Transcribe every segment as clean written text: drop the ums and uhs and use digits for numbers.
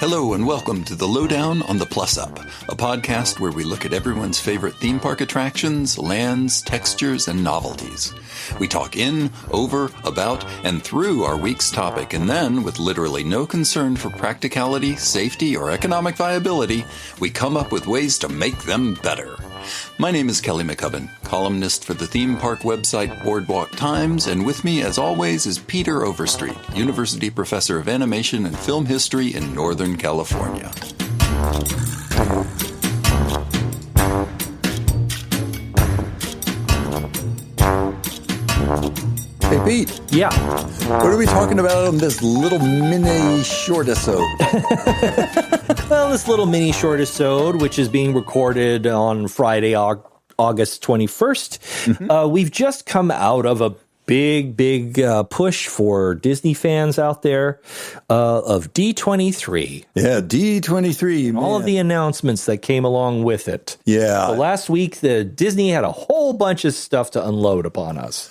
Hello and welcome to the Lowdown on the Plus-Up, a podcast where we look at everyone's favorite theme park attractions, lands, textures, and novelties. We talk in, over, about, and through our week's topic, and then, with literally no concern for practicality, safety, or economic viability, we come up with ways to make them better. My name is Kelly McCubbin, columnist for the theme park website Boardwalk Times, and with me, as always, is Peter Overstreet, University Professor of Animation and Film History in Northern California. Hey, Pete. Yeah. What are we talking about on this little mini short-episode? Well, this little mini short-episode, which is being recorded on Friday, August 21st, we've just come out of a big push for Disney fans out there of D23. Yeah, D23. And all of the announcements that came along with it. Yeah. So last week, Disney had a whole bunch of stuff to unload upon us.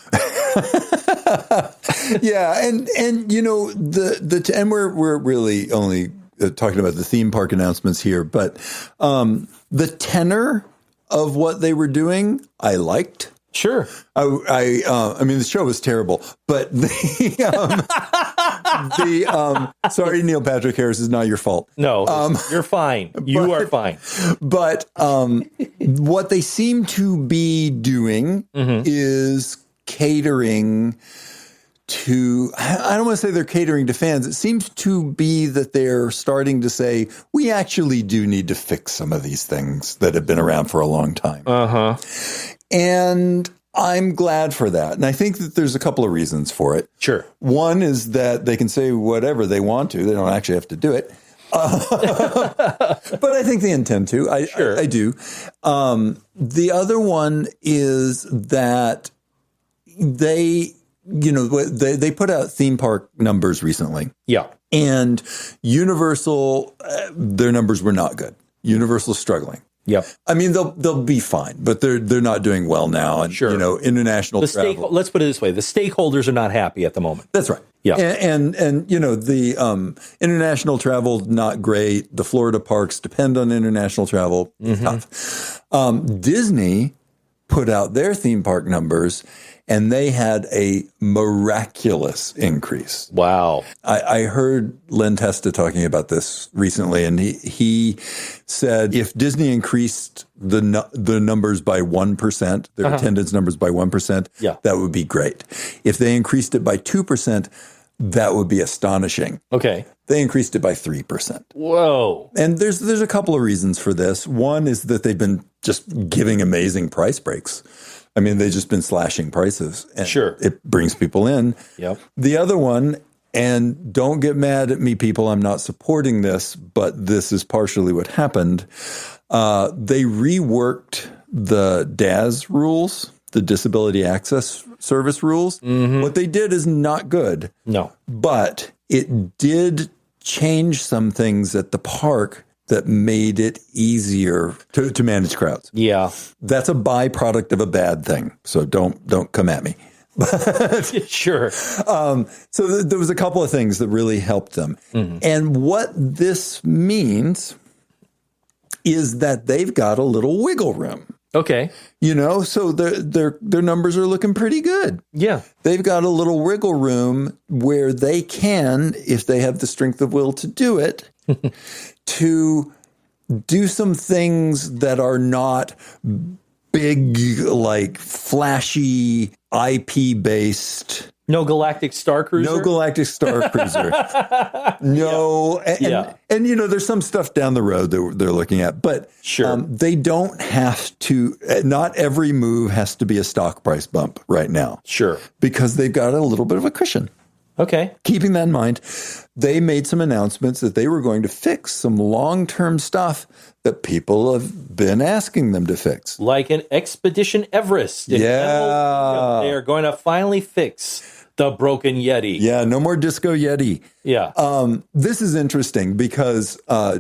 Yeah, and you know and we're really only talking about the theme park announcements here, but the tenor of what they were doing, I liked. Sure. I mean, the show was terrible, but sorry, Neil Patrick Harris, is not your fault. No, you're fine. You are fine. But what they seem to be doing is catering to, I don't want to say they're catering to fans. It seems to be that they're starting to say, we actually do need to fix some of these things that have been around for a long time. And I'm glad for that. And I think that there's a couple of reasons for it. Sure. One is that they can say whatever they want to. They don't actually have to do it. But I think they intend to. I do. The other one is that they put out theme park numbers recently. Yeah. And Universal, their numbers were not good. Universal's struggling. Yep. I mean, they'll be fine, but they're not doing well now. And, international travel. Let's put it this way. The stakeholders are not happy at the moment. That's right. Yeah. And the international travel, not great. The Florida parks depend on international travel. Tough. Disney put out their theme park numbers, and they had a miraculous increase. Wow. I heard Len Testa talking about this recently, and he said if Disney increased the numbers by 1%, their attendance numbers by 1%, that would be great. If they increased it by 2%, that would be astonishing. Okay. They increased it by 3%. Whoa. And there's a couple of reasons for this. One is that they've been just giving amazing price breaks. I mean, they've just been slashing prices. And it brings people in. Yep. The other one, and don't get mad at me, people, I'm not supporting this, but this is partially what happened. They reworked the DAS rules, the Disability Access Service rules. What they did is not good. No. But it did change some things at the park that made it easier to manage crowds. Yeah. That's a byproduct of a bad thing. So don't come at me. Sure. So there was a couple of things that really helped them. And what this means is that they've got a little wiggle room. Okay. So their numbers are looking pretty good. Yeah. They've got a little wiggle room where they can, if they have the strength of will to do it, to do some things that are not big, like flashy IP-based. No Galactic Star Cruiser? No Galactic Star Cruiser. No. And there's some stuff down the road that they're looking at. But they don't have to, not every move has to be a stock price bump right now. Sure. Because they've got a little bit of a cushion. Okay. Keeping that in mind, they made some announcements that they were going to fix some long-term stuff that people have been asking them to fix. Like an Expedition Everest. Yeah. They are going to finally fix the broken Yeti. Yeah, no more Disco Yeti. Yeah. This is interesting because when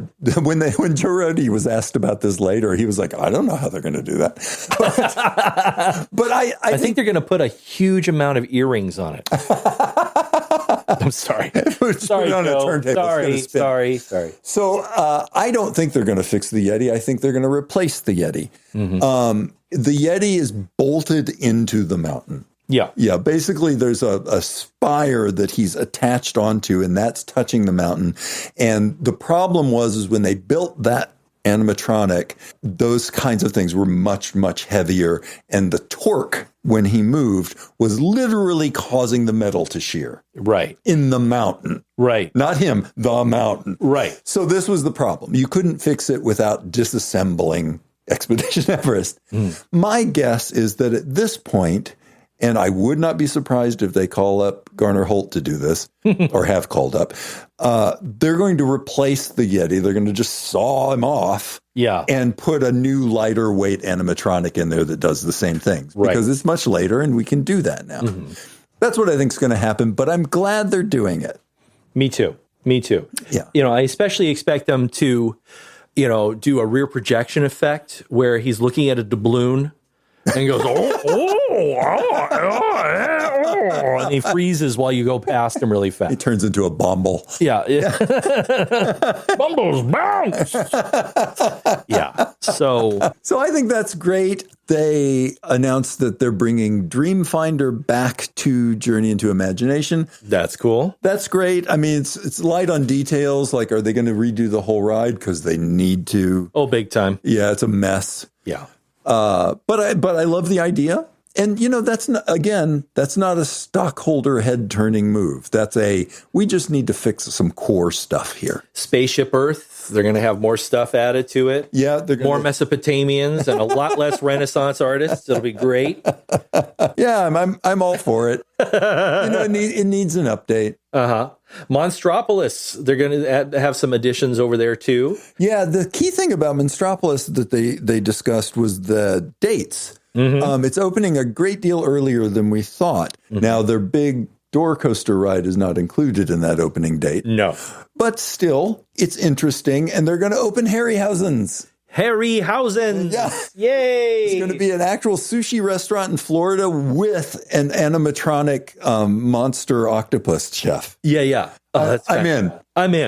Joe Rohde was asked about this later, he was like, I don't know how they're going to do that. But I think they're going to put a huge amount of earrings on it. I'm sorry. Sorry, on Joe. a turntable. Sorry. So I don't think they're going to fix the Yeti. I think they're going to replace the Yeti. The Yeti is bolted into the mountain. Yeah. Basically, there's a spire that he's attached onto, and that's touching the mountain. And the problem is when they built that animatronic, those kinds of things were much, much heavier. And the torque when he moved was literally causing the metal to shear. Right. In the mountain. Right. Not him, the mountain. Right. So this was the problem. You couldn't fix it without disassembling Expedition Everest. My guess is that at this point, and I would not be surprised if they call up Garner Holt to do this, or have called up, they're going to replace the Yeti. They're going to just saw him off and put a new lighter weight animatronic in there that does the same things. Because it's much later and we can do that now. That's what I think is going to happen, but I'm glad they're doing it. Me too. Yeah. I especially expect them to, do a rear projection effect where he's looking at a doubloon and he goes, and he freezes while you go past him really fast. He turns into a Bumble. Yeah. Bumbles bounce. Yeah. So I think that's great. They announced that they're bringing Dreamfinder back to Journey into Imagination. That's cool. That's great. I mean, it's light on details. Like, are they going to redo the whole ride? Because they need to. Oh, big time. Yeah, it's a mess. Yeah. But I love the idea. And, that's not a stockholder head turning move. We just need to fix some core stuff here. Spaceship Earth, they're going to have more stuff added to it. Yeah. They're more Mesopotamians and a lot less Renaissance artists. It'll be great. Yeah, I'm all for it. It needs an update. Monstropolis, they're going to have some additions over there too. Yeah, the key thing about Monstropolis that they discussed was the dates. It's opening a great deal earlier than we thought. Now, their big door coaster ride is not included in that opening date. No. But still, it's interesting, and they're going to open Harryhausen's. Harryhausen's! Yeah. Yay! It's going to be an actual sushi restaurant in Florida with an animatronic monster octopus chef. Yeah. Oh, I'm in.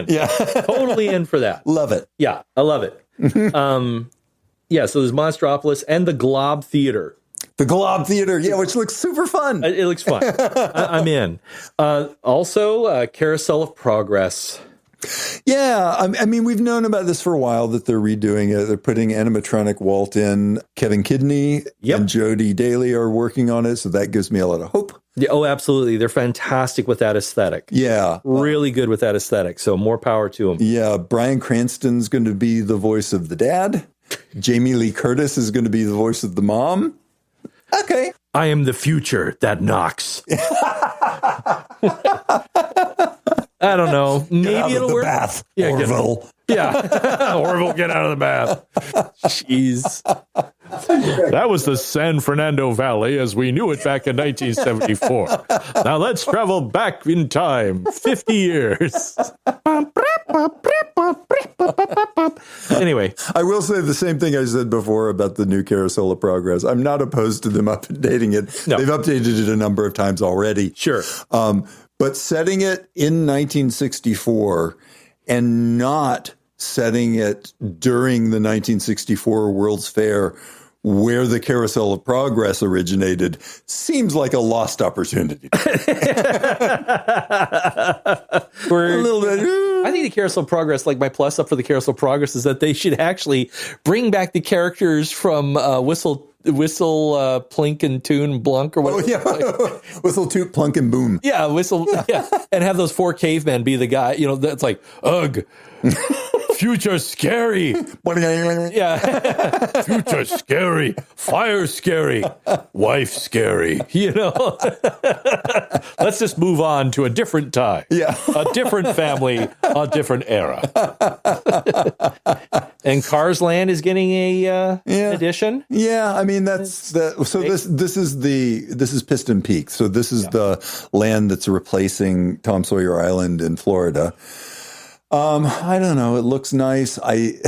Yeah. Totally in for that. Love it. Yeah, I love it. So there's Monstropolis and the Glob Theater. The Glob Theater, which looks super fun. It looks fun. I'm in. Also, Carousel of Progress. Yeah, I mean, we've known about this for a while, that they're redoing it. They're putting animatronic Walt in. Kevin Kidney and Jody Daly are working on it, so that gives me a lot of hope. Yeah, oh, absolutely. They're fantastic with that aesthetic. Yeah. Really good with that aesthetic, so more power to them. Yeah, Bryan Cranston's going to be the voice of the dad. Jamie Lee Curtis is going to be the voice of the mom. Okay. I am the future that knocks. I don't know. Maybe it'll work. Bath, yeah, Orville. Orville, get out of the bath. Jeez. That was the San Fernando Valley as we knew it back in 1974. Now let's travel back in time 50 years. Anyway, I will say the same thing I said before about the new Carousel of Progress. I'm not opposed to them updating it. No. They've updated it a number of times already. Sure. But setting it in 1964 and not setting it during the 1964 World's Fair where the Carousel of Progress originated seems like a lost opportunity. A little bit. I think the Carousel of Progress, like my plus up for the Carousel of Progress, is that they should actually bring back the characters from Whistle Plink and Toon Blunk or whatever. Oh, yeah. Whistle, Toot, Plunk, and Boom. Yeah, and have those four cavemen be the guy. That's like, ugh. Future scary. Yeah. Future scary. Fire scary. Wife scary. Let's just move on to a different time. Yeah. A different family, a different era. And Cars Land is getting an addition. Yeah, I mean this is Piston Peak. So this is the land that's replacing Tom Sawyer Island in Florida. I don't know. It looks nice. And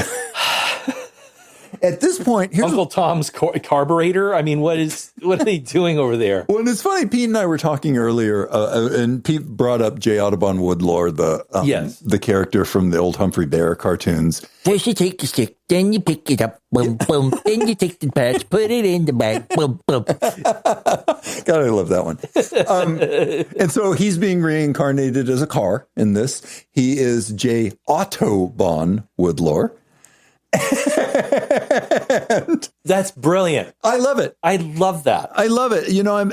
At this point, here's Uncle Tom's carburetor. I mean, what are they doing over there? Well, and it's funny. Pete and I were talking earlier, and Pete brought up J. Audubon Woodlore, the character from the old Humphrey Bear cartoons. First you take the stick, then you pick it up, boom, boom. Then you take the patch, put it in the bag, boom, boom. God, I love that one. And so he's being reincarnated as a car in this. He is J. Audubon Woodlore. That's brilliant. I love it. I love that. I love it. You know,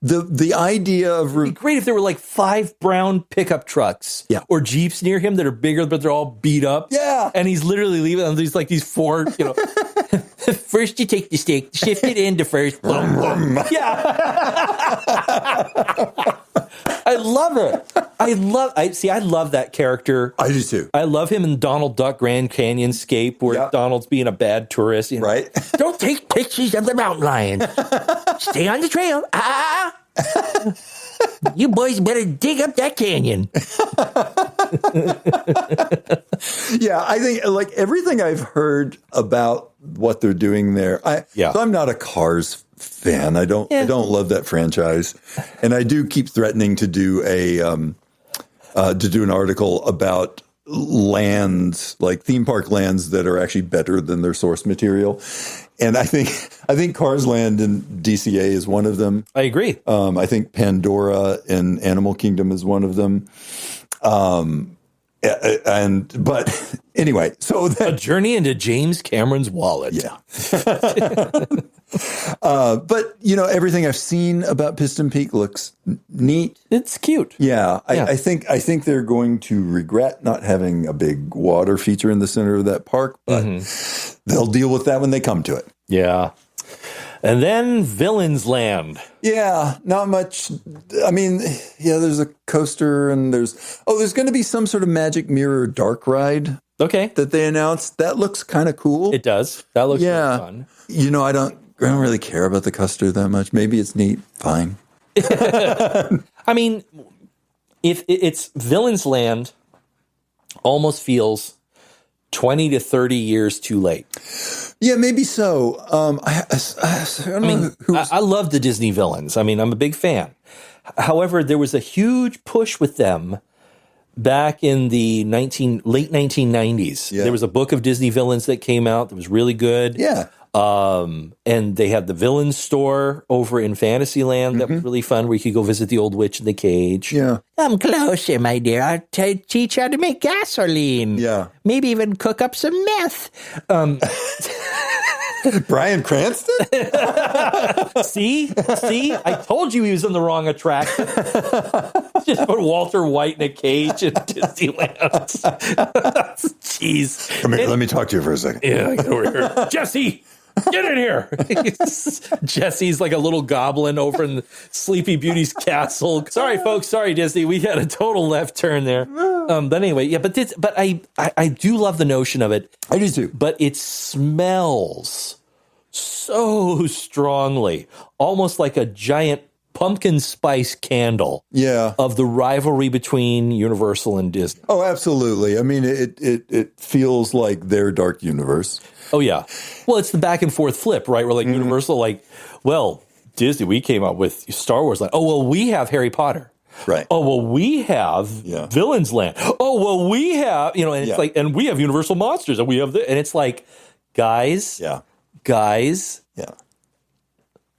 the idea of It'd be great if there were like 5 brown pickup trucks or Jeeps near him that are bigger, but they're all beat up. Yeah. And he's literally leaving them. These like these 4, you know. First you take the stick, shift it into first, boom, boom. Yeah. I love it. I love that character. I do too. I love him in Donald Duck Grand Canyonscape, where Donald's being a bad tourist. You know? Right? Don't take pictures of the mountain lion. Stay on the trail. You boys better dig up that canyon. Yeah, I think like everything I've heard about what they're doing there. So I'm not a Cars fan. I don't love that franchise, and I do keep threatening to do an article about lands, like theme park lands that are actually better than their source material. And I think Cars Land in DCA is one of them. I agree. I think Pandora in Animal Kingdom is one of them. But anyway, so a journey into James Cameron's wallet. Yeah. But you know, everything I've seen about Piston Peak looks neat. It's cute. Yeah. I think they're going to regret not having a big water feature in the center of that park, but they'll deal with that when they come to it. Yeah. And then Villains Land. Yeah, not much. I mean, there's a coaster and there's going to be some sort of Magic Mirror dark ride. Okay. That they announced. That looks kind of cool. It does. That looks really fun. You know, I don't really care about the coaster that much. Maybe it's neat. Fine. I mean, if it's Villains Land, almost feels 20 to 30 years too late. Yeah, maybe so. I love the Disney villains. I mean, I'm a big fan. However, there was a huge push with them back in the late 1990s. Yeah. There was a book of Disney villains that came out that was really good. Yeah. And they had the villains store over in Fantasyland that was really fun, where you could go visit the old witch in the cage. Yeah. Come closer, my dear. I'll teach you how to make gasoline. Yeah. Maybe even cook up some meth. Bryan Cranston? See? I told you he was on the wrong attraction. Just put Walter White in a cage in Disneyland. Jeez. Come here, let me talk to you for a second. Yeah, get over here. Jesse! Get in here. Jesse's like a little goblin over in Sleepy Beauty's castle. Sorry, folks. Sorry, Disney. We had a total left turn there. But anyway, but I do love the notion of it. I do too. But it smells so strongly, almost like a giant pumpkin spice candle. Yeah. Of the rivalry between Universal and Disney. Oh, absolutely. I mean, it feels like their dark universe. Oh, yeah. Well, it's the back and forth flip, right? Where like Universal, like, well, Disney, we came up with Star Wars. Like, oh, well, we have Harry Potter. Right. Oh, well, we have Villains Land. Oh, well, we have, and it's like, and we have Universal Monsters, and we have and it's like, guys,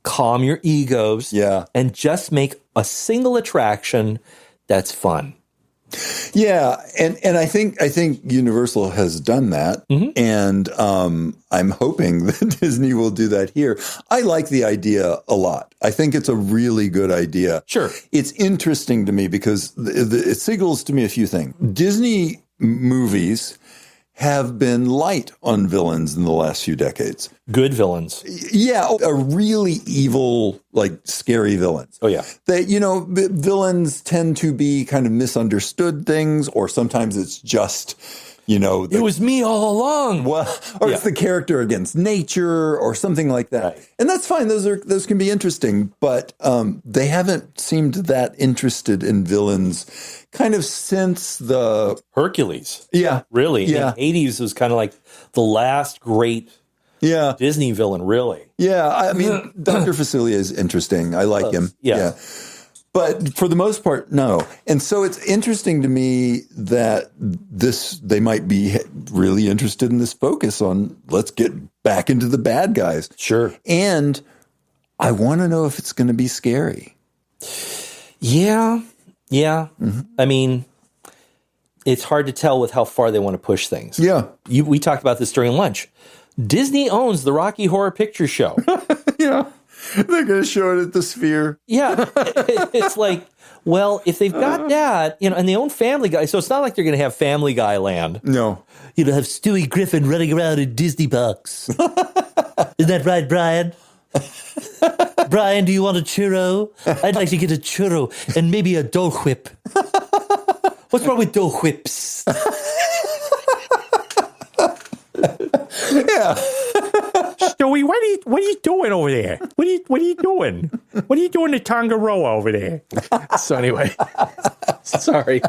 calm your egos, and just make a single attraction that's fun. Yeah, and I think Universal has done that, and I'm hoping that Disney will do that here. I like the idea a lot. I think it's a really good idea. Sure. It's interesting to me because it signals to me a few things. Disney movies have been light on villains in the last few decades. Good villains. Yeah, really evil, like scary villains. Oh, yeah. That, villains tend to be kind of misunderstood things, or sometimes it's just, it was me all along. Well, or it's the character against nature or something like that. Right. And that's fine. Those can be interesting, but they haven't seemed that interested in villains kind of since the Hercules. Yeah. Really. Yeah. In the 80s was kind of like the last great Yeah. Disney villain, really. Yeah. I mean, Dr. Facilier is interesting. I like him. Yeah. But for the most part, no. And so it's interesting to me that they might be really interested in this focus on let's get back into the bad guys. Sure. And I want to know if it's going to be scary. Yeah. Yeah. Mm-hmm. I mean, it's hard to tell with how far they want to push things. Yeah. We talked about this during lunch. Disney owns the Rocky Horror Picture Show. Yeah. They're going to show it at the Sphere. Yeah. It's like, well, if they've got that, and they own Family Guy, so it's not like they're going to have Family Guy land. No. Have Stewie Griffin running around in Disney box. Isn't that right, Brian? Brian, do you want a churro? I'd like to get a churro and maybe a Dole Whip. What's wrong with Dole Whips? Yeah. Stewie, what are you doing over there? What are you doing? What are you doing to Tongaroa over there? So anyway, sorry.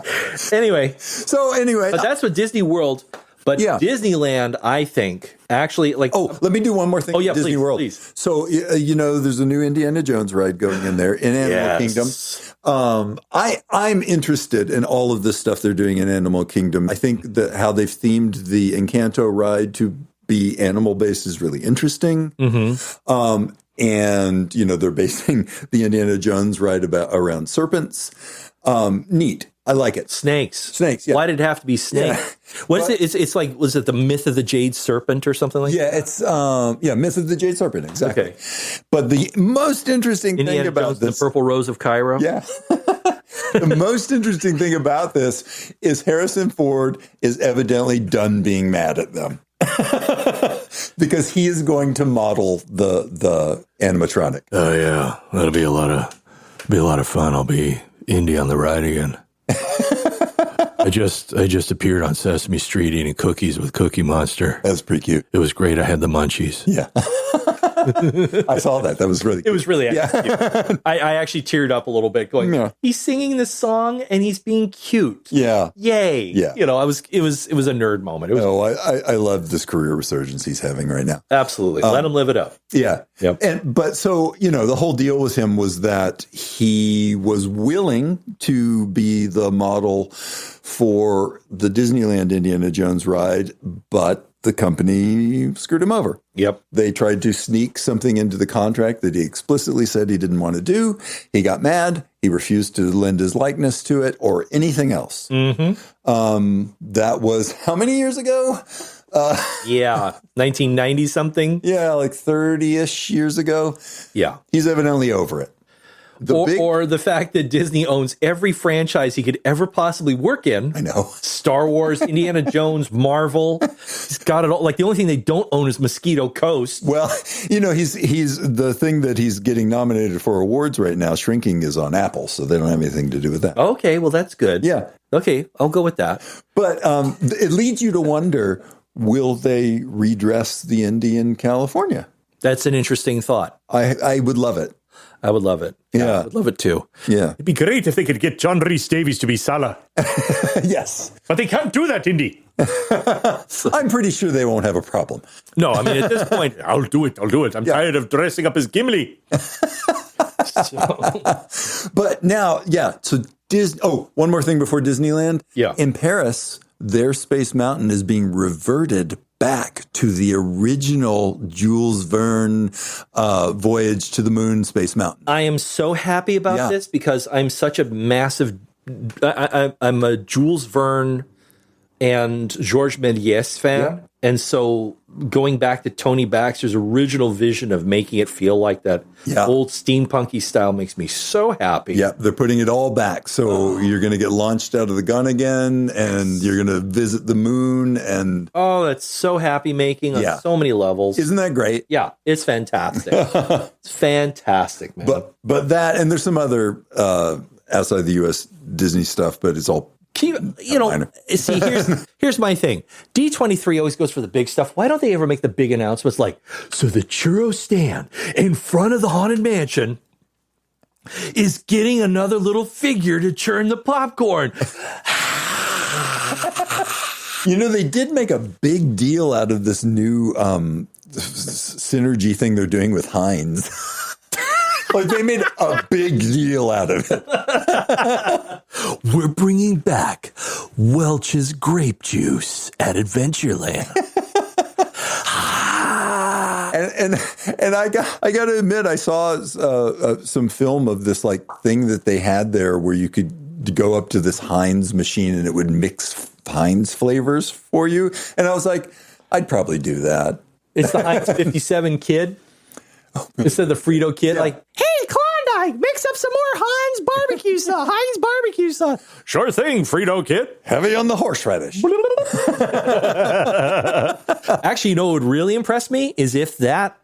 Anyway, but that's what Disney World. But Disneyland, I think, actually, like... Oh, let me do one more thing. Oh, yeah, Disney World. Please. So, there's a new Indiana Jones ride going in there in Animal Kingdom. I'm interested in all of this stuff they're doing in Animal Kingdom. I think that how they've themed the Encanto ride to be animal-based is really interesting. Mm-hmm. And, they're basing the Indiana Jones ride around serpents. Neat. I like it. Snakes. Yeah. Why did it have to be snakes? Yeah. What is it? It's like, was it the Myth of the Jade Serpent or something like that? Yeah, it's Myth of the Jade Serpent, exactly. Okay. But the most interesting thing about Jones, this, the Purple Rose of Cairo. Yeah. The most interesting thing about this is Harrison Ford is evidently done being mad at them. Because he is going to model the animatronic. Oh yeah, that'll be a lot of fun. I'll be Indy on the ride again. I just appeared on Sesame Street eating cookies with Cookie Monster. That's pretty cute. It was great. I had the munchies. Yeah. I saw that. That was really cute. It was really cute. I actually teared up a little bit going, he's singing this song and he's being cute. Yeah. Yay. Yeah. It was a nerd moment. I love this career resurgence he's having right now. Absolutely. Let him live it up. Yeah. Yep. But so, the whole deal with him was that he was willing to be the model for the Disneyland Indiana Jones ride, but the company screwed him over. Yep. They tried to sneak something into the contract that he explicitly said he didn't want to do. He got mad. He refused to lend his likeness to it or anything else. Mm-hmm. That was how many years ago? 1990 something. Yeah, like 30-ish years ago. Yeah. He's evidently over it. Or the fact that Disney owns every franchise he could ever possibly work in. I know. Star Wars, Indiana Jones, Marvel. He's got it all. Like, the only thing they don't own is Mosquito Coast. Well, he's the thing that he's getting nominated for awards right now, Shrinking, is on Apple, so they don't have anything to do with that. Okay, well, that's good. Yeah. Okay, I'll go with that. But it leads you to wonder, will they redress the Indy in California? That's an interesting thought. I would love it. I would love it. Yeah. I would love it too. Yeah. It'd be great if they could get John Rhys Davies to be Salah. Yes. But they can't do that, Indy. I'm pretty sure they won't have a problem. No, I mean, at this point, I'll do it. I'm tired of dressing up as Gimli. But now, so Disney. Oh, one more thing before Disneyland. Yeah. In Paris, their Space Mountain is being reverted back to the original Jules Verne voyage to the moon Space Mountain. I am so happy about this because I'm such a massive. I'm a Jules Verne and Georges Méliès fan, and so going back to Tony Baxter's original vision of making it feel like that old steampunky style makes me so happy. Yeah, they're putting it all back. So you're going to get launched out of the gun again, and you're going to visit the moon. And that's so happy making on so many levels. Isn't that great? Yeah, it's fantastic. It's fantastic, man. But that, and there's some other outside the U.S. Disney stuff, but it's all. See, here's my thing. D23 always goes for the big stuff. Why don't they ever make the big announcements like, so the churro stand in front of the Haunted Mansion is getting another little figure to churn the popcorn. They did make a big deal out of this new synergy thing they're doing with Heinz. Like they made a big deal out of it. We're bringing back Welch's grape juice at Adventureland. And I got to admit, I saw some film of this like thing that they had there where you could go up to this Heinz machine and it would mix Heinz flavors for you. And I was like, I'd probably do that. It's the Heinz 57 kid. Instead of the Frito kid, like, hey, Klondike, mix up some more Heinz barbecue sauce. Heinz barbecue sauce. Sure thing, Frito kid. Heavy on the horseradish. Actually, you know what would really impress me is if that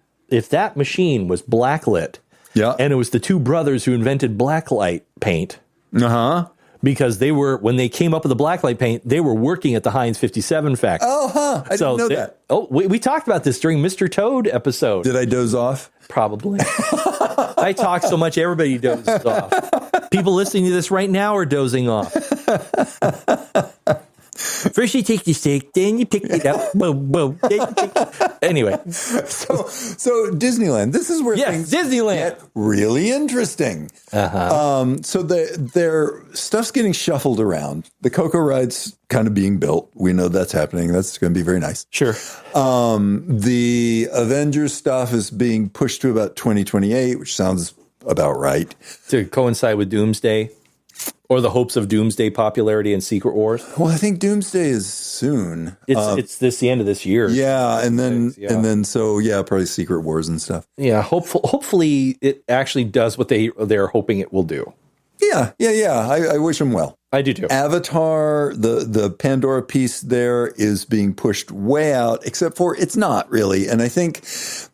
machine was blacklit. Yeah. And it was the two brothers who invented blacklight paint. Uh-huh. Because when they came up with the blacklight paint, they were working at the Heinz 57 factory. Oh, huh. I didn't know that. Oh, we talked about this during Mr. Toad episode. Did I doze off? Probably. I talk so much, everybody dozes off. People listening to this right now are dozing off. First you take the steak, then you pick it up. Boom, boom. Anyway. So Disneyland, this is where things Disneyland get really interesting. So their stuff's getting shuffled around. The Coco ride's kind of being built. We know that's happening. That's going to be very nice. Sure. The Avengers stuff is being pushed to about 2028, which sounds about right. To coincide with Doomsday. Or the hopes of Doomsday popularity in Secret Wars. Well, I think Doomsday is soon. It's the end of this year. Yeah, and then probably Secret Wars and stuff. Yeah, hopefully it actually does what they're hoping it will do. Yeah. I wish them well. I do too. Avatar, the Pandora piece there is being pushed way out, except for it's not really. And I think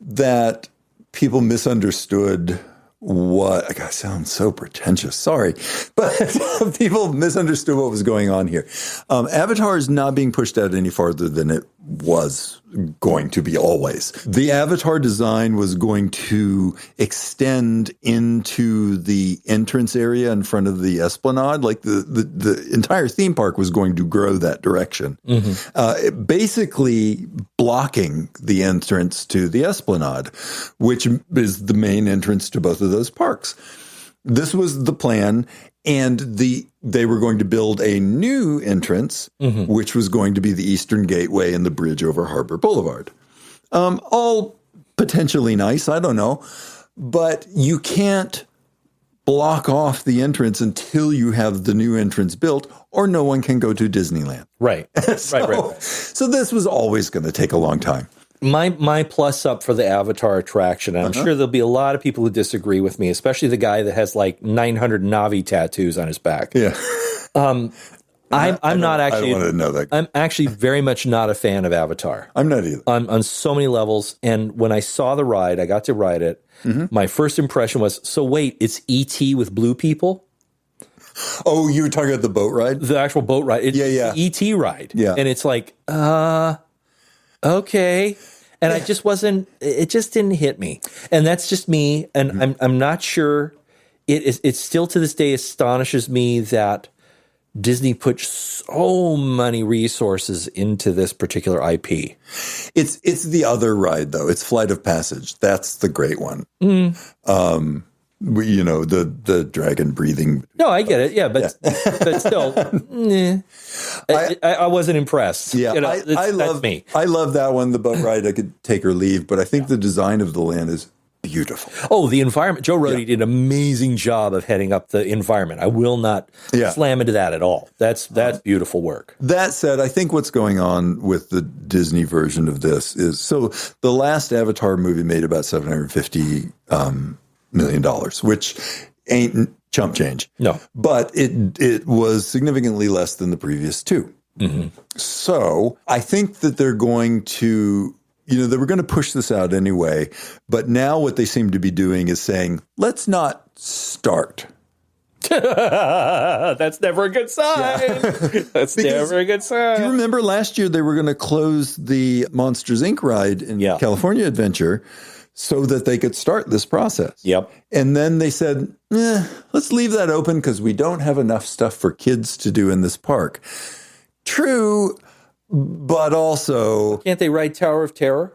that people misunderstood God, I sound so pretentious. Sorry. But people misunderstood what was going on here. Avatar is not being pushed out any farther than it was going to be always. The Avatar design was going to extend into the entrance area in front of the Esplanade. Like the entire theme park was going to grow that direction. Basically blocking the entrance to the Esplanade, which is the main entrance to both of those parks. This was the plan. And they were going to build a new entrance, which was going to be the Eastern Gateway and the bridge over Harbor Boulevard. All potentially nice, I don't know. But you can't block off the entrance until you have the new entrance built, or no one can go to Disneyland. Right. Right. So this was always going to take a long time. My plus up for the Avatar attraction, and I'm sure there'll be a lot of people who disagree with me, especially the guy that has like 900 Na'vi tattoos on his back. Yeah. I'm not actually. I don't want to know that. I'm actually very much not a fan of Avatar. I'm not either. On so many levels. And when I saw the ride, I got to ride it. My first impression was, so wait, it's E.T. with blue people? Oh, you were talking about the boat ride? The actual boat ride. It's the E.T. ride. Yeah. And it's like, okay. And it just didn't hit me. And that's just me. And I'm not sure. It still to this day astonishes me that Disney put so many resources into this particular IP. It's the other ride, though. It's Flight of Passage. That's the great one. The dragon breathing. No, I get it. Yeah, but still, I wasn't impressed. Yeah, that's me. I love that one. The boat ride, I could take or leave, but I think the design of the land is beautiful. Oh, the environment. Joe Rohde did an amazing job of heading up the environment. I will not slam into that at all. That's beautiful work. That said, I think what's going on with the Disney version of this is, so the last Avatar movie made about $750 million, which ain't chump change. No. But it was significantly less than the previous two. So I think that they're going to, they were going to push this out anyway. But now what they seem to be doing is saying, let's not start. That's never a good sign. Yeah. That's never a good sign. Do you remember last year they were going to close the Monsters, Inc. ride in California Adventure so that they could start this process? Yep. And then they said, let's leave that open because we don't have enough stuff for kids to do in this park. True, but also... Can't they ride Tower of Terror?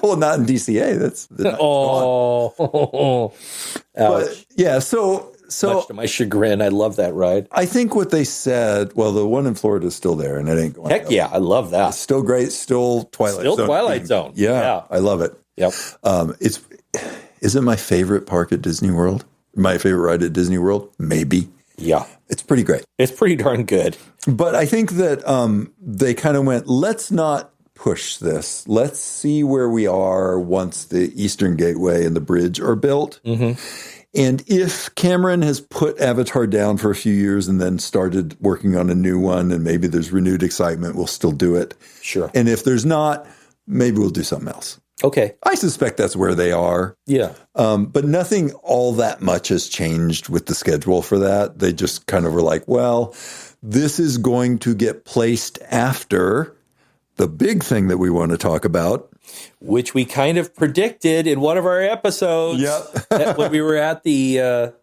Well, not in DCA. That's Oh, but yeah. So much to my chagrin, I love that ride. I think what they said. Well, the one in Florida is still there, and it ain't going. Heck yeah, I love that. It's still great. Still Twilight Zone. Still Twilight Zone. Yeah, I love it. Yep. Is it my favorite park at Disney World? My favorite ride at Disney World? Maybe. Yeah. It's pretty great. It's pretty darn good. But I think that they kind of went, let's not push this. Let's see where we are once the Eastern Gateway and the bridge are built. Mm-hmm. And if Cameron has put Avatar down for a few years and then started working on a new one and maybe there's renewed excitement, we'll still do it. Sure. And if there's not, maybe we'll do something else. Okay. I suspect that's where they are. Yeah. But nothing all that much has changed with the schedule for that. They just kind of were like, well, this is going to get placed after the big thing that we want to talk about. Which we kind of predicted in one of our episodes. Yep. When we were at the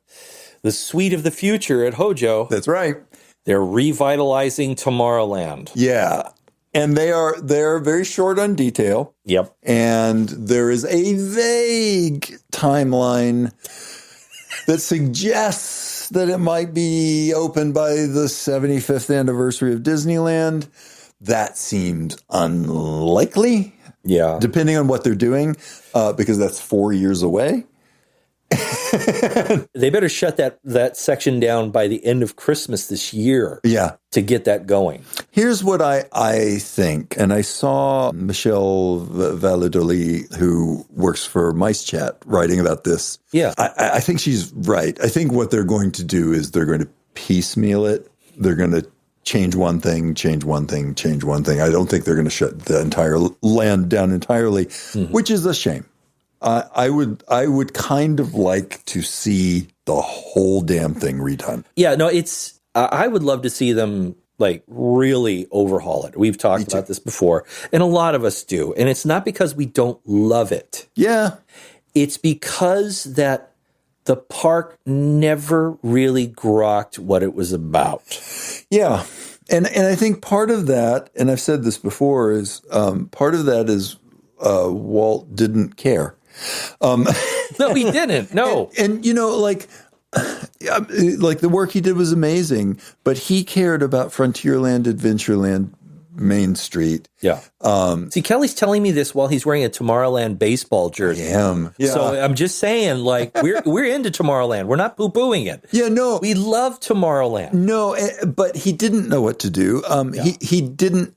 Suite of the Future at Hojo. That's right. They're revitalizing Tomorrowland. Yeah. And they're very short on detail. Yep. And there is a vague timeline that suggests that it might be open by the 75th anniversary of Disneyland. That seemed unlikely. Yeah. Depending on what they're doing, because that's 4 years away. They better shut that section down by the end of Christmas this year. Yeah. To get that going. Here's what I think, and I saw Michelle Valladolid, who works for Mice Chat, writing about this. Yeah. I think she's right. I think what they're going to do is they're going to piecemeal it. They're going to change one thing, change one thing, change one thing. I don't think they're going to shut the entire land down entirely, which is a shame. I would kind of like to see the whole damn thing redone. Yeah, no, I would love to see them like really overhaul it. We've talked about this before, and a lot of us do. And it's not because we don't love it. Yeah. It's because that the park never really grokked what it was about. Yeah. And I think part of that, and I've said this before, is part of that is Walt didn't care. No, he didn't. No. And like the work he did was amazing, but he cared about Frontierland, Adventureland, Main Street. Yeah. See, Kelly's telling me this while he's wearing a Tomorrowland baseball jersey. Yeah. So I'm just saying, like, we're into Tomorrowland. We're not poo-pooing it. Yeah, no. We love Tomorrowland. No, but he didn't know what to do. He didn't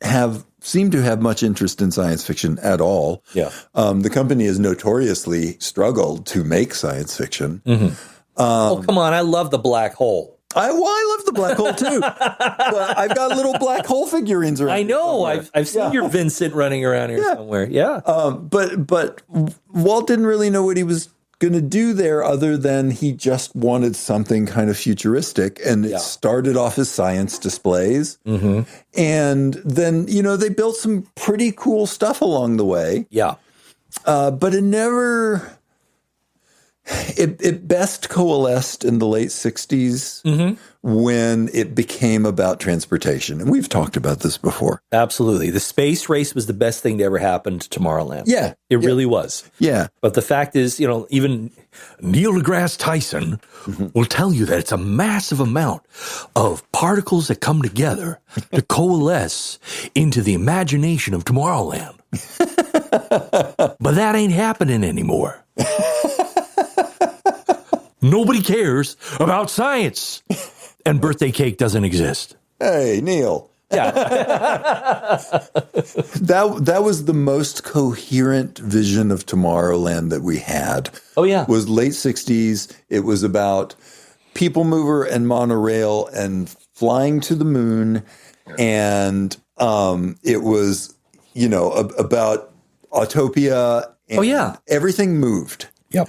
seem to have much interest in science fiction at all. Yeah. The company has notoriously struggled to make science fiction. Mm-hmm. Oh, come on. I love the black hole. I love the black hole too. But I've got little black hole figurines around. I know. I've seen your Vincent running around here somewhere. Yeah. But Walt didn't really know what he was going to do there, other than he just wanted something kind of futuristic, and it started off as science displays, and then they built some pretty cool stuff along the way. Yeah. But it never. It best coalesced in the late 60s when it became about transportation. And we've talked about this before. Absolutely. The space race was the best thing to ever happen to Tomorrowland. Yeah. It really was. Yeah. But the fact is, even Neil deGrasse Tyson will tell you that it's a massive amount of particles that come together to coalesce into the imagination of Tomorrowland. But that ain't happening anymore. Nobody cares about science. And birthday cake doesn't exist. Hey, Neil. Yeah. That was the most coherent vision of Tomorrowland that we had. Oh, yeah. Was late 60s. It was about People Mover and monorail and flying to the moon. And it was, about Autopia. And everything moved. Yep.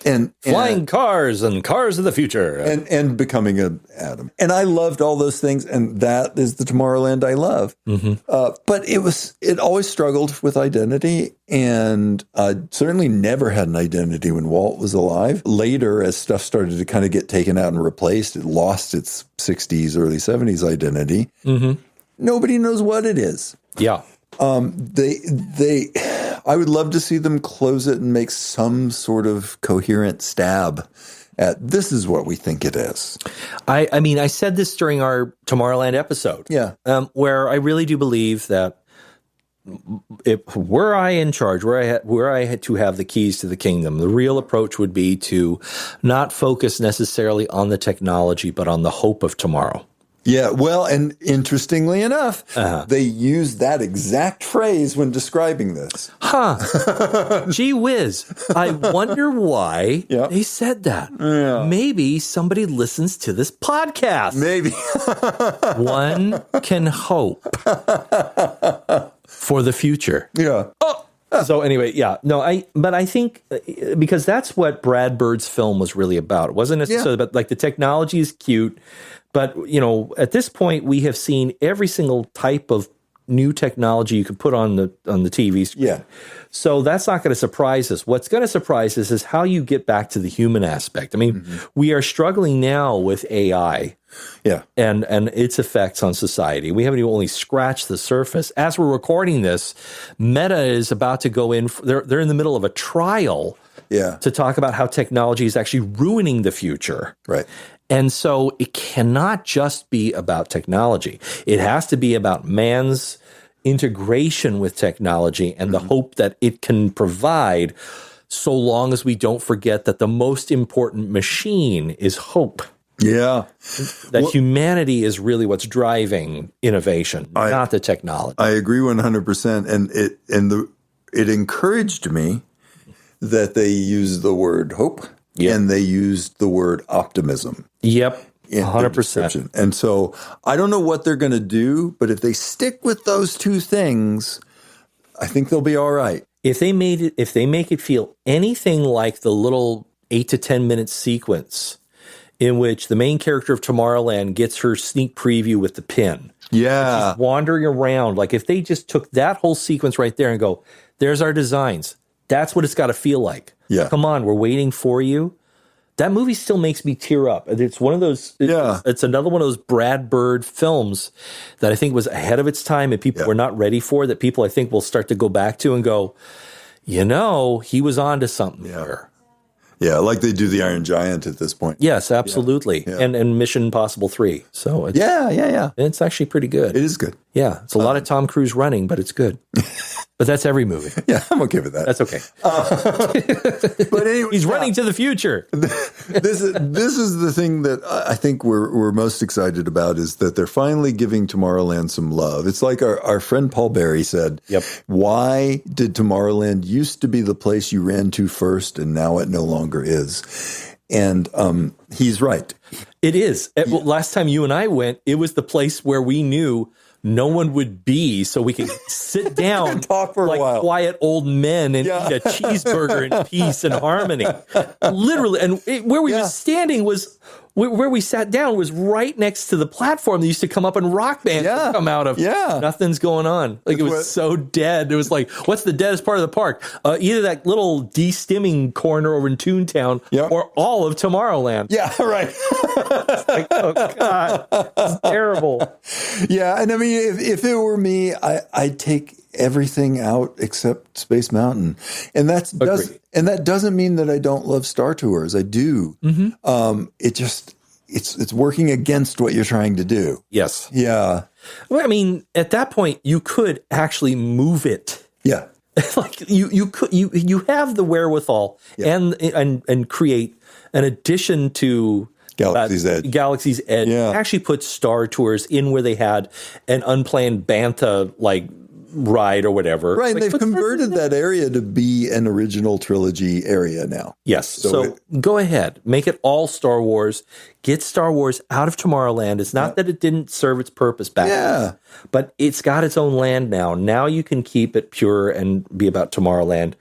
And flying cars and cars of the future. And becoming an atom. And I loved all those things. And that is the Tomorrowland I love. But it always struggled with identity. And certainly never had an identity when Walt was alive. Later, as stuff started to kind of get taken out and replaced, it lost its 60s, early 70s identity. Nobody knows what it is. Yeah. They I would love to see them close it and make some sort of coherent stab at this is what we think it is. I mean, I said this during our Tomorrowland episode. Yeah. Where I really do believe that if were I in charge, where I had to have the keys to the kingdom, the real approach would be to not focus necessarily on the technology, but on the hope of tomorrow. Yeah, well, and interestingly enough, they use that exact phrase when describing this. Gee whiz. I wonder why they said that. Yeah. Maybe somebody listens to this podcast. Maybe. One can hope for the future. Yeah. So anyway, but I think because that's what Brad Bird's film was really about. It wasn't necessarily about like the technology is cute, but at this point we have seen every single type of new technology you could put on the TV screen. Yeah. So that's not going to surprise us. What's going to surprise us is how you get back to the human aspect. I mean, we are struggling now with AI. Yeah. And its effects on society. We haven't even only scratched the surface. As we're recording this, Meta is about to go in. They're in the middle of a trial to talk about how technology is actually ruining the future. Right. And so it cannot just be about technology. It has to be about man's integration with technology and the hope that it can provide, so long as we don't forget that the most important machine is hope. Yeah. That humanity is really what's driving innovation, not the technology. I agree 100%. And it encouraged me that they used the word hope and they used the word optimism. Yep. 100%. And so I don't know what they're going to do, but if they stick with those two things, I think they'll be all right. If they make it feel anything like the little 8 to 10 minute sequence in which the main character of Tomorrowland gets her sneak preview with the pin. Yeah. She's wandering around. Like if they just took that whole sequence right there and go, there's our designs. That's what it's got to feel like. Yeah. Come on, we're waiting for you. That movie still makes me tear up. It's one of those, it's another one of those Brad Bird films that I think was ahead of its time and people were not ready for, that people I think will start to go back to and go, he was on to something there. Yeah, like they do the Iron Giant at this point. Yes, absolutely. Yeah. And Mission Impossible 3. So it's, it's actually pretty good. It is good. Yeah, it's a lot of Tom Cruise running, but it's good. But that's every movie. Yeah, I'm okay with that. That's okay. But anyway, he's running to the future. This is the thing that I think we're most excited about, is that they're finally giving Tomorrowland some love. It's like our friend Paul Berry said, why did Tomorrowland used to be the place you ran to first and now it no longer is? And he's right. It is. Last time you and I went, it was the place where we knew no one would be, so we could sit down and talk for a while, quiet old men, and eat a cheeseburger in peace and harmony. Literally, and where we were standing was where we sat down was right next to the platform that used to come up and rock bands would come out of. Yeah, nothing's going on. Like it was so dead. It was like, what's the deadest part of the park? Either that little de-stimming corner over in Toontown, or all of Tomorrowland. Yeah, right. Like, oh God, it's terrible. Yeah, and I mean, if it were me, I'd take everything out except Space Mountain, and that doesn't mean that I don't love Star Tours. I do. It just it's working against what you're trying to do. Yes. Yeah. Well, I mean, at that point, you could actually move it. Yeah. Like you have the wherewithal and create an addition to Galaxy's Edge. Yeah. Actually put Star Tours in where they had an unplanned Bantha ride or whatever. Right, and they've converted that area to be an original trilogy area now. Yes. So go ahead. Make it all Star Wars. Get Star Wars out of Tomorrowland. It's not that it didn't serve its purpose back then, but it's got its own land now. Now you can keep it pure and be about Tomorrowland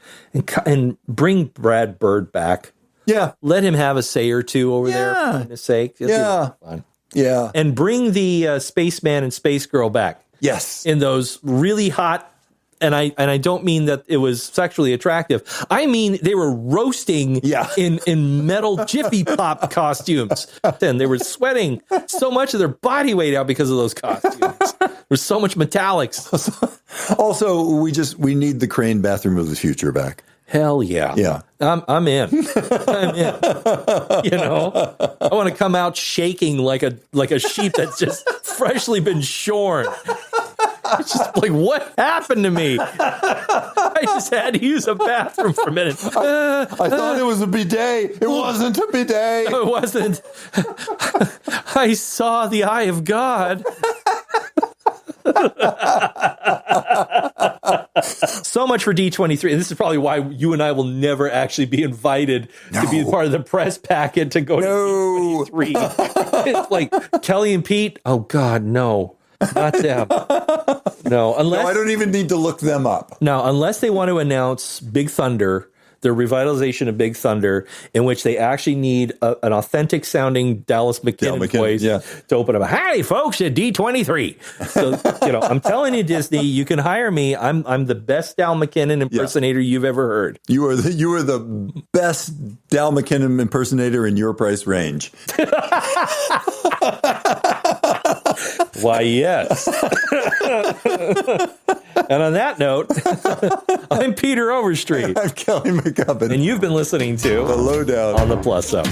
and bring Brad Bird back. Yeah. Let him have a say or two over there, for goodness sake. Yeah. Fun. Yeah. And bring the Spaceman and Space Girl back. Yes. In those really hot, and I don't mean that it was sexually attractive. I mean they were roasting in metal Jiffy Pop costumes. And they were sweating so much of their body weight out because of those costumes. There was so much metallics. Also, we need the crane bathroom of the future back. Hell yeah. Yeah. I'm in. I'm in. I want to come out shaking like a sheep that's just freshly been shorn. It's just like, what happened to me? I just had to use a bathroom for a minute. I thought it was a bidet. It wasn't a bidet. No, it wasn't. I saw the eye of God. So much for D23. And this is probably why you and I will never actually be invited to be part of the press packet to go to D23. It's like Kelly and Pete. Oh, God, no. Not them. No, I don't even need to look them up. No, unless they want to announce Big Thunder, their revitalization of Big Thunder, in which they actually need an authentic sounding Dallas McKinnon voice to open up. Hi, folks at D23. So, I'm telling you, Disney, you can hire me. I'm the best Dal McKinnon impersonator you've ever heard. You are the best Dal McKinnon impersonator in your price range. Why, yes. And on that note, I'm Peter Overstreet. I'm Kelly McCubbin. And you've been listening to The Lowdown on the Plus Up.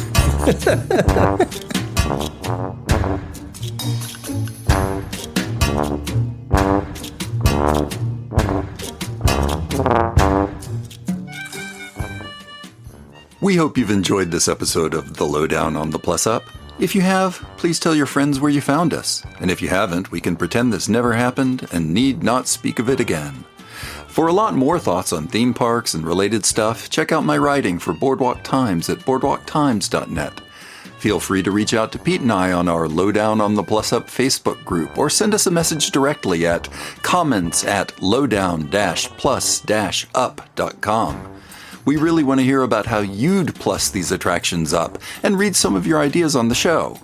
We hope you've enjoyed this episode of The Lowdown on the Plus Up. If you have, please tell your friends where you found us. And if you haven't, we can pretend this never happened and need not speak of it again. For a lot more thoughts on theme parks and related stuff, check out my writing for Boardwalk Times at boardwalktimes.net. Feel free to reach out to Pete and I on our Lowdown on the Plus Up Facebook group, or send us a message directly at comments@lowdown-plus-up.com. We really want to hear about how you'd plus these attractions up and read some of your ideas on the show.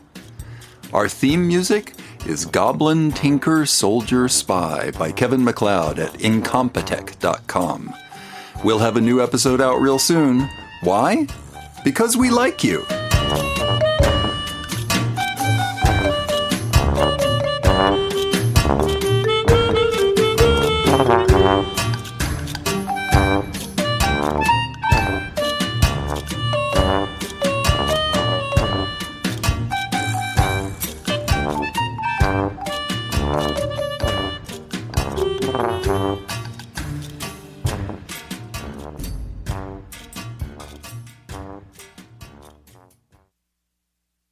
Our theme music is Goblin, Tinker, Soldier, Spy by Kevin MacLeod at incompetech.com. We'll have a new episode out real soon. Why? Because we like you.